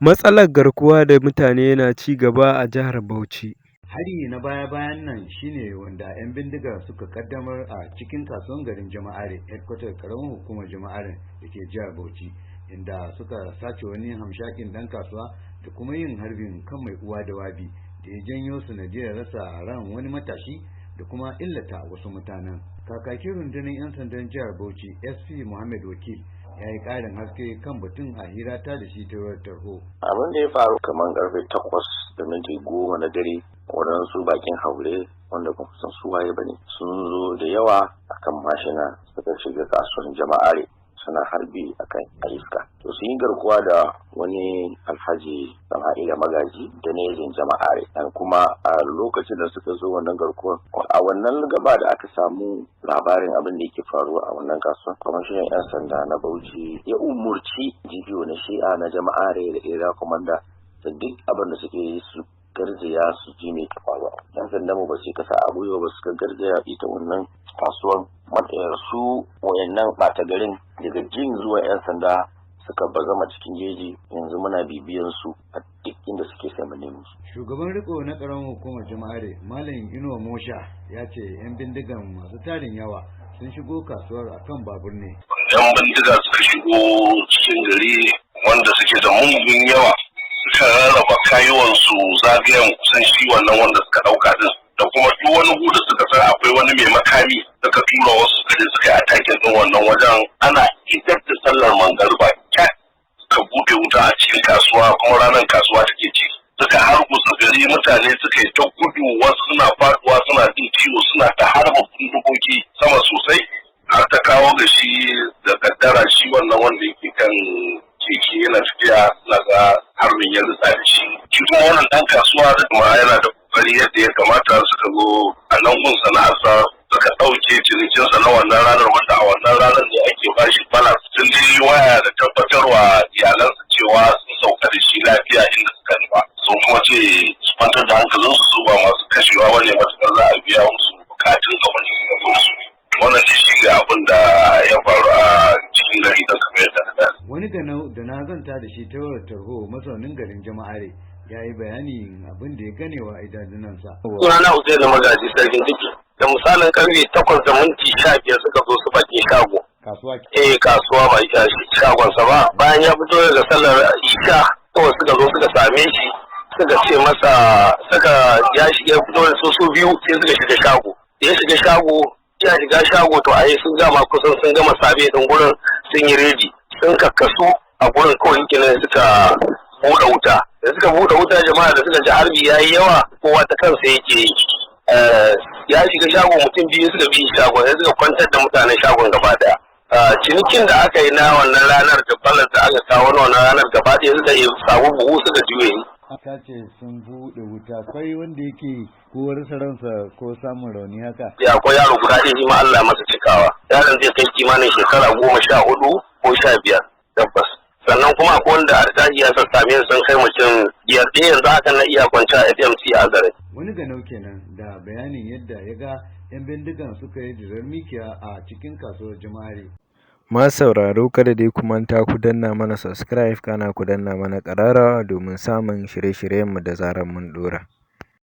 Matsalar garkuwa da mutane na ci gaba a jihar Bauchi. Hari na baya-bayan nan shine wanda 'yan bindiga suka kaddamar a cikin kasuwan garin Jama'are, headquarter karamar hukumar Jama'are da ke jihar Bauchi, inda suka sace wani hamshakin dan kasuwa da kuma yin harbin kan mai uwa da wabi da ya janyo sanadiyar rasa ran wani matashi da kuma illata wasu mutanen. Kakakin rundunar 'yan sandan jihar Bauchi, SP Muhammad Wakil, ya yi ƙarin haske kan batun a hira ta da shi ta wayar tarho. Abin da ya faru kamar karfe 8:10 na dare, waɗansu bakin haure wanda kuma san su waye bane sun zo da yawa akan mashina suka shiga kasuwar Jama'are suna harbi akan iska. To sun yi garkuwa da wani Alhaji Sama'ila Magaji da nejin Jama'are. Dan kuma a lokacin da suka zo wannan garkuwar, a wannan gaba da aka samu labarin abin da yake faruwa a wannan kasuwa, kwamishinan 'yan sanda na Bauchi ya umurci jibiyo na shi'a na Jama'are da area commander da duk abin da suke yi su garzaya su ji me ke faruwa. 'Yan sanda mu ba su kasa a gwiwa ba, suka garzaya ita wannan kasuwan. Matsayar su wayannan ɓata garin daga jin zuwa 'yan sanda suka bazama cikin jeji, yanzu muna bibiyan su a duk inda suke sai mu nemi su. Shugaban riko na karamar hukumar Jama'are, Malam Inuwa Mosha, ya ce 'yan bindigan masu tarin yawa sun shigo kasuwar akan babur ne. 'Yan bindiga suka shigo cikin gari wanda suke da mugun yawa, suka rarraba kayuwansu zagayen kusan shi wannan wanda suka ɗauka din, da kuma duk wani gu da suka san akwai wani mai makami suka tura wasu suka yi atakin din wannan wajen. Ana idar da sallar mangariba suka bude wuta a cikin kasuwa, kuma ranar kasuwa take ci. Suka hargusa gari, mutane suka yi ta gudu, wasu suna faduwa suna jin ciwo, suna ta harba bindigogi sama sosai, har ta kawo ga shi da kaddara shi wannan wanda yake kan keke yana tafiya na ga harbin ya rutsa da shi. Shi kuma wannan dan kasuwa da kuma yana da kokari yadda ya kamata, suka zo a nan gun sana'arsa suka ɗauke cinikinsa na wannan ranar, wanda a wannan ranar ne ake bashi balance. Sun ji waya da tabbatarwa iyalansa cewa sun sauka da shi lafiya inda suka nufa. Sun kuma ce su kwantar da hankalinsu, su ba masu kashewa bane, matuƙar za a biya musu bukatun gabanin su. Wannan shi ne abin da ya faru a cikin gari don kamar yadda. Wani da na zanta da shi ta wayar tarho, mazaunin garin Jama'are, ya yi bayani abin da ya gane wa idanunansa. Sunana Uzair da Magaji Sarkin Ciki. Da misalin karfe 8:15 suka zo su bakin shago. Kasuwa? Kasuwa ba shagonsa ba. Bayan ya fito daga sallar isha, kawai suka zo suka same shi, suka ce masa, ya fito da su biyu, sai suka shiga shago. Da ya shiga shago to a yi sun gama kusan sun gama sabe din gurin, sun yi reji, sun kakkasu a gurin, kawai kenan suka buɗe wuta. Da suka buɗe wuta, jama'a da suka ji harbi ya yi yawa, kowa ta kansa yake yi. Ya shiga shago, mutum biyu suka bi shagon, sai suka kwantar da mutanen shagon gaba daya. Cinikin da aka yi na wannan ranar da balar da aka kawo na wannan ranar gaba daya, suka yi samu buhu suka juye. Aka ce sun buɗe wuta, akwai wanda yake ko rasa ransa ko samun rauni haka? Akwai yaro guda ɗaya, shi ma Allah masa cikawa. Yaron zai kai kimanin shekara 14 ko 15 tabbas. Sannan kuma akwai wanda arzaji ya sassame sun kai mutum 5, yanzu haka na iya kwanci a FMC a Azare. Wani ganau kenan da bayanin yadda ya ga 'yan bindigan suka yi dirar mikiya a cikin kasuwar Jama'are. Ma sauraro, kada dai ku manta ku danna mana subscribe, kana ku danna mana ƙararrawa domin samun shirye-shiryenmu da zarar mun ɗora.